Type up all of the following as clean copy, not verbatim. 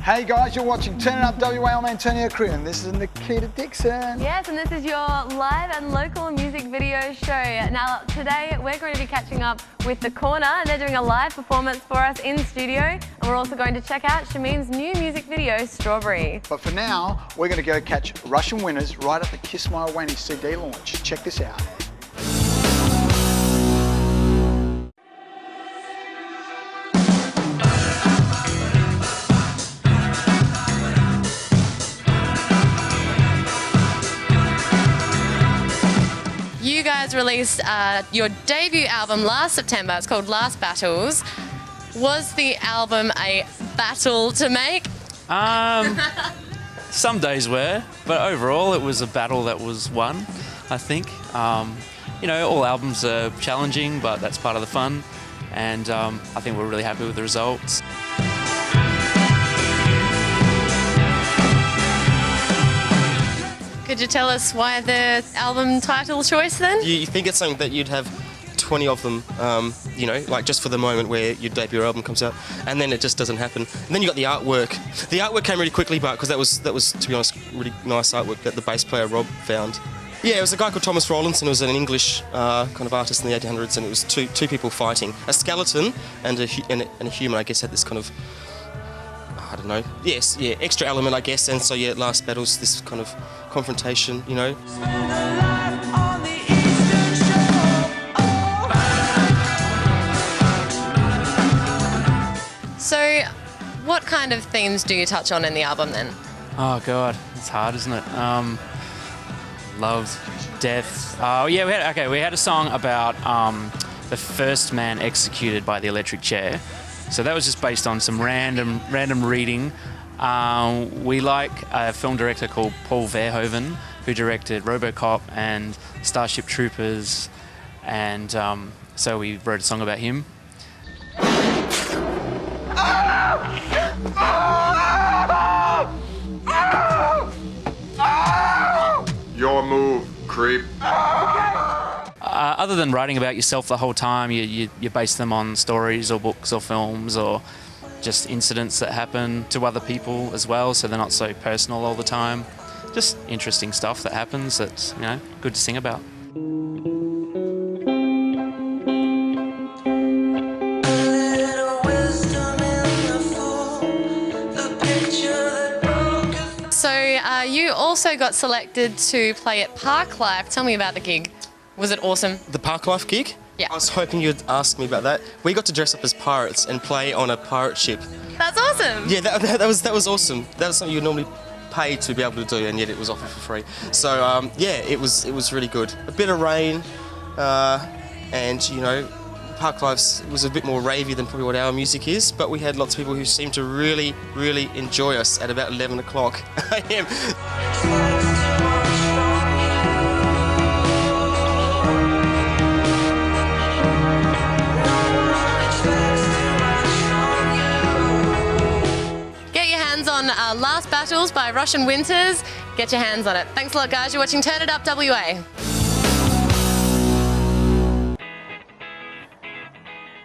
Hey guys, you're watching Turn It Up WA. I'm Antonio Crew and this is Nikita Dixon. Yes, and this is your live and local music video show. Now today we're going to be catching up with The Corner and they're doing a live performance for us in studio, and we're also going to check out Shamim's new music video, Strawberry. But for now, we're going to go catch Russian winners right at the Kiss My Wanny CD launch. Check this out. You guys released your debut album last September. It's called Last Battles. Was the album a battle to make? Some days were, but overall it was a battle that was won, I think. You know, all albums are challenging, but that's part of the fun, and I think we're really happy with the results. Could you tell us why the album title choice then? You think it's something that you'd have 20 of them, you know, like just for the moment where your debut album comes out, and then it just doesn't happen. And then you got the artwork. The artwork came really quickly, but because that was, to be honest, really nice artwork that the bass player Rob found. Yeah, it was a guy called Thomas Rowlandson. It was an English kind of artist in the 1800s, and it was two people fighting. A skeleton and a human, I guess, had this kind of, I don't know, yes, yeah, extra element, I guess, and so yeah, Last Battle's this kind of confrontation, you know. So, what kind of themes do you touch on in the album then? Oh God, it's hard, isn't it? Love, death. Oh yeah, we had a song about the first man executed by the electric chair. So that was just based on some random reading. We like a film director called Paul Verhoeven, who directed RoboCop and Starship Troopers, and so we wrote a song about him. Your move, creep. Other than writing about yourself the whole time, you base them on stories or books or films or just incidents that happen to other people as well, so they're not so personal all the time. Just interesting stuff that happens that's, you know, good to sing about. So, you also got selected to play at Parklife. Tell me about the gig. Was it awesome? The Parklife gig? Yeah. I was hoping you'd ask me about that. We got to dress up as pirates and play on a pirate ship. That's awesome! Yeah, that was awesome. That was something you'd normally pay to be able to do, and yet it was offered for free. So yeah, it was really good. A bit of rain, and you know, Parklife was a bit more ravey than probably what our music is, but we had lots of people who seemed to really enjoy us at about 11 o'clock a.m. On Last Battles by Russian Winters. Get your hands on it. Thanks a lot, guys. You're watching Turn It Up WA.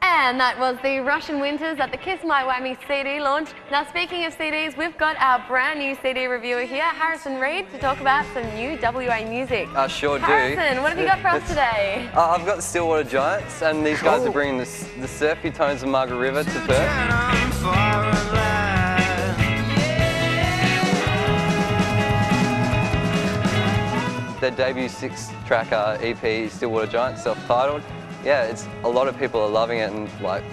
And that was the Russian Winters at the Kiss My Whammy CD launch. Now, speaking of CDs, we've got our brand new CD reviewer here, Harrison Reid, to talk about some new WA music. I sure do. Harrison, what have you got for us today? I've got the Stillwater Giants, and these guys are bringing the surfy tones of Margaret River to Perth. Their debut 6-track EP, Stillwater Giants, self-titled. Yeah, a lot of people are loving it, and like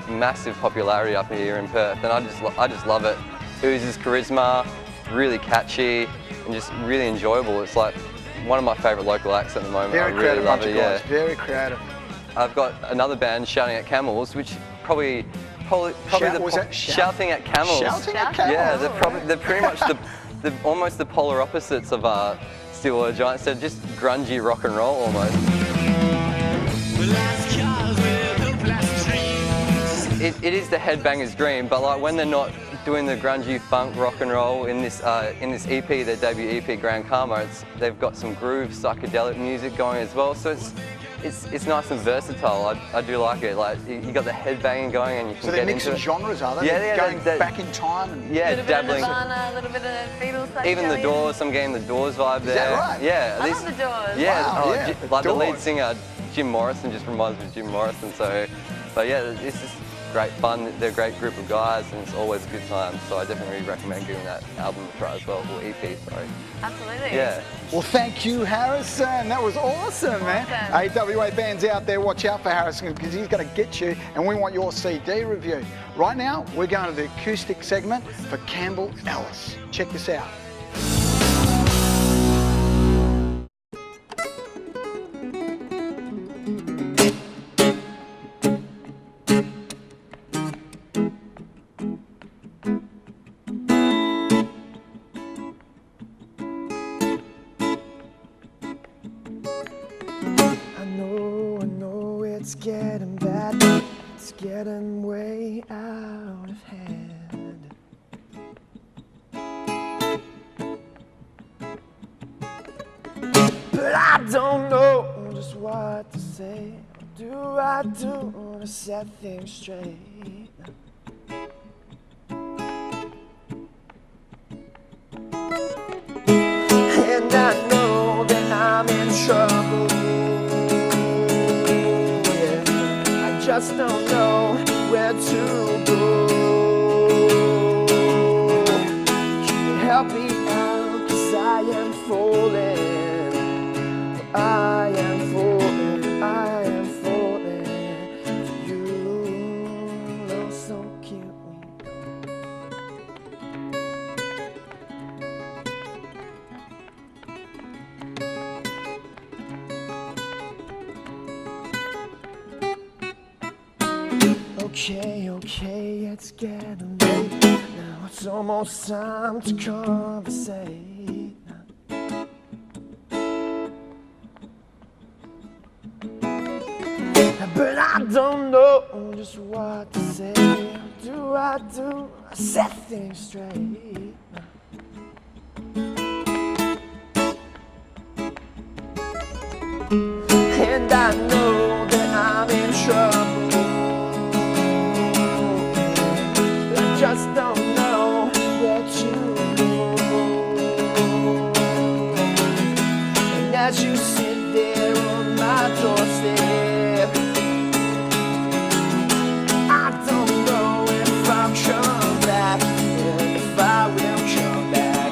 massive popularity up here in Perth, and I just love it. Oozes charisma, really catchy, and just really enjoyable. It's like one of my favourite local acts at the moment. Very I really creative love bunch it. of guys. Yeah. Very creative. I've got another band, Shouting at Camels, which probably Shouting at Camels. Shouting at Camels. Yeah, they're pretty much almost the polar opposites of Stillwater Giants. They're just grungy rock and roll almost. It is the headbanger's dream, but like when they're not doing the grungy funk rock and roll in this EP, their debut EP Grand Karma, they've got some groove psychedelic music going as well. So it's nice and versatile. I do like it. Like you got the headbanging going, and you can So get they're mixing into it. genres, are they? Yeah, They're yeah, going they're- back in time. And Yeah, A little dabbling. bit of Nirvana, a little bit of Beatles. Even the Doors. I'm getting the Doors vibe there. that right? Yeah. I love the Doors. Yeah. Wow, oh, yeah, Ji- the like the lead Doors. singer, Jim Morrison, just reminds me of Jim Morrison. So, but yeah, it's just great fun. They're a great group of guys, and it's always a good time. So I definitely recommend giving that album a try as well, or EP, sorry. Absolutely. Yeah. Well, thank you, Harrison. That was awesome, man. Awesome. AWA fans out there, watch out for Harrison because he's going to get you, and we want your CD review. Right now, we're going to the acoustic segment for Campbell Ellis. Check this out. I know it's getting bad. It's getting way out of hand. But I don't know just what to say. What do I do to set things straight? And I know that I'm in trouble. Yeah. I just don't know where to go. Can you help me out? 'Cause I am falling. I am falling. I am falling for you. Oh, so cute. Okay, it's getting late. Now it's almost time to conversate. But I don't know just what to say. What do I do? I set things straight. And I know that I'm in trouble. I just don't know where to go. And as you sit there on my doorstep, I don't know if I'll come back, and if I will come back.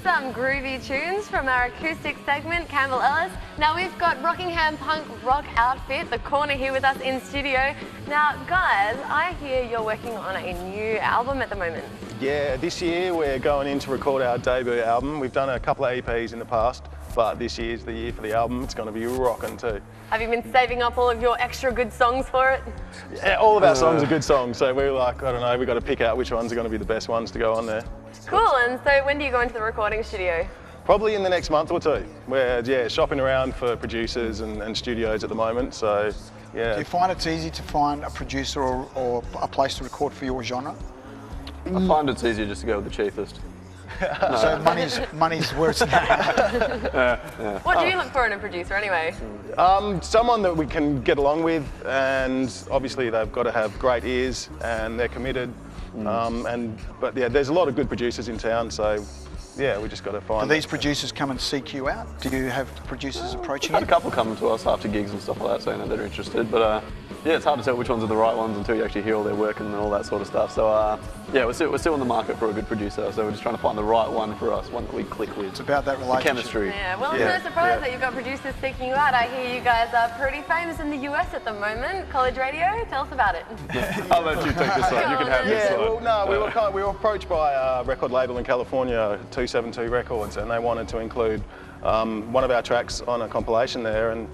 Some groovy tunes from our acoustic segment, Campbell Ellis. Now we've got Rockingham punk rock outfit, The Corner, here with us in studio. Now guys, I hear you're working on a new album at the moment. Yeah, this year we're going in to record our debut album. We've done a couple of EPs in the past, but this year's the year for the album. It's going to be rocking too. Have you been saving up all of your extra good songs for it? Yeah, all of our songs are good songs, so we're like, I don't know, we've got to pick out which ones are going to be the best ones to go on there. Cool, and so when do you go into the recording studio? Probably in the next month or two. We're shopping around for producers and studios at the moment, so yeah. Do you find it's easy to find a producer or a place to record for your genre? I find it's easier just to go with the cheapest. So money's where it's at. What do you look for in a producer anyway? Someone that we can get along with, and obviously they've got to have great ears and they're committed. But yeah, there's a lot of good producers in town, so yeah, we just got to find. Do these producers come and seek you out? Do you have producers approaching Had you? a couple come to us after gigs and stuff like that, saying that they're interested. But yeah, it's hard to tell which ones are the right ones until you actually hear all their work and all that sort of stuff. So yeah, we're still in the market for a good producer. So we're just trying to find the right one for us, one that we click with. It's about that The relationship. chemistry. Yeah, well, I'm no surprise that you've got producers seeking you out. I hear you guys are pretty famous in the US at the moment. College radio, tell us about it. I'll let you take this one. You can have this Yeah, one. well, no, we were approached by a record label in California, 272 Records, and they wanted to include one of our tracks on a compilation there, and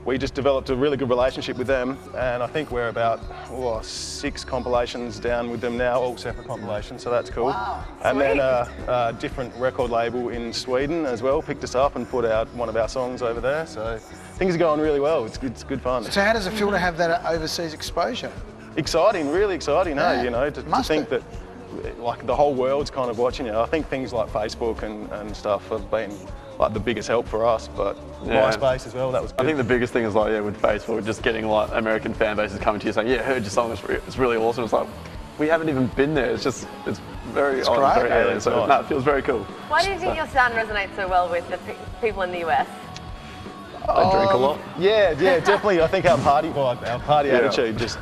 we just developed a really good relationship with them, and I think we're about 6 compilations down with them now, all separate compilations, so that's cool. Wow, and then a different record label in Sweden as well picked us up and put out one of our songs over there, so things are going really well. It's good fun. So how does it feel to have that overseas exposure? Exciting, really exciting, Yeah, you know, to think that like the whole world's kind of watching you. I think things like Facebook and stuff have been like the biggest help for us, but MySpace as well, that was good. I think the biggest thing is like, yeah, with Facebook, just getting like American fan bases coming to you saying, yeah, I heard your song, it's really awesome. It's like, we haven't even been there. It's very great. very alien. It's So nice. no, it feels very cool. Why do you think your sound resonates so well with the people in the US? I drink a lot. Yeah, definitely. I think our party vibe, our party attitude, just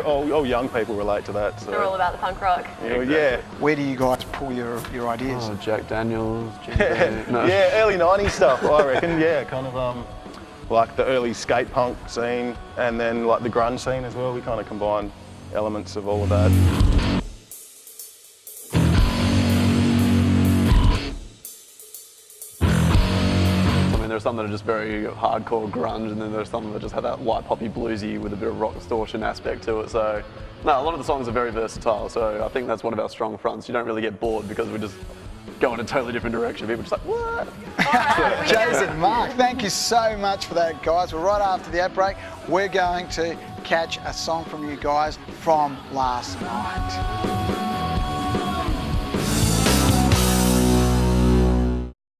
all young people relate to that. So. They're all about the punk rock. Yeah. Where do you guys pull your ideas? Oh, Jack Daniels, no. Yeah, early 90s stuff, I reckon. Yeah, kind of like the early skate punk scene, and then like the grunge scene as well. We kind of combine elements of all of that. There's some that are just very hardcore grunge, and then there's some that just have that white poppy bluesy with a bit of rock distortion aspect to it. So, no, a lot of the songs are very versatile. So I think that's one of our strong fronts. You don't really get bored because we just go in a totally different direction. People are just like, what? Jason, Mark, thank you so much for that, guys. We're right after the ad break. We're going to catch a song from you guys from last night.